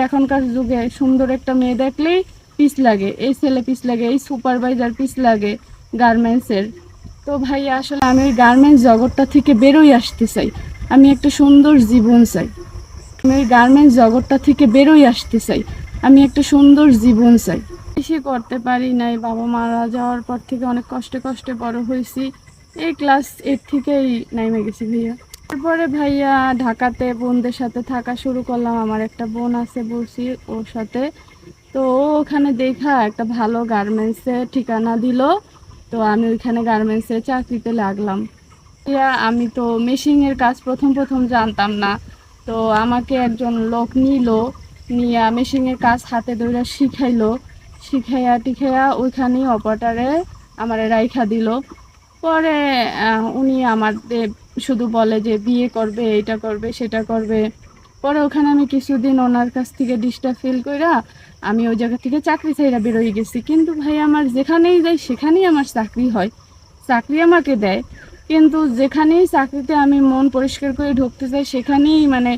এখনকার যুগে সুন্দর একটা মেয়ে দেখলেই পিস লাগে, এই ছেলে পিস লাগে, এই সুপারভাইজার পিস লাগে গার্মেন্টসের। তো ভাই আসলে আমি ওই গার্মেন্টস জগৎটা থেকে বেরোই আসতে চাই, আমি একটা সুন্দর জীবন চাই। আমি ওই গার্মেন্টস জগৎটা থেকে বেরোই আসতে চাই, আমি একটা সুন্দর জীবন চাই। বেশি করতে পারি নাই, বাবা মারা যাওয়ার পর থেকে অনেক কষ্টে কষ্টে বড় হয়েছি। এই ক্লাস 8 থেকেই নেমে গেছি ভাইয়া। তারপরে ভাইয়া ঢাকাতে বোনদের সাথে থাকা শুরু করলাম। আমার একটা বোন আছে বলছি ওর সাথে। তো ও ওখানে দেখা একটা ভালো গার্মেন্টসে ঠিকানা দিল। তো আমি ওইখানে গার্মেন্টসে চাকরিতে লাগলাম। আমি তো মেশিনের কাজ প্রথম প্রথম জানতাম না। তো আমাকে একজন লোক নিল, নিয়ে মেশিনের কাজ হাতে ধরে শিখাইলো, শিখাইয়া টিখাইয়া ওইখানেই অপারেটরে আমার রাইখা দিল। পরে উনি আমাদের শুধু বলে যে বিয়ে করবে, এটা করবে, সেটা করবে। পরে ওখানে আমি কিছুদিন ওনার কাছ থেকে ডিস্টার্ব ফিল কইরা আমি ওই জায়গা থেকে চাকরি ছাইরা বেরোয় গেছি। কিন্তু ভাই আমার যেখানেই যাই সেখানেই আমার চাকরি হয়, চাকরি আমাকে দেয়। কিন্তু যেখানেই চাকরিতে আমি মন পরিষ্কার করে ঢুকতে চাই সেখানেই মানে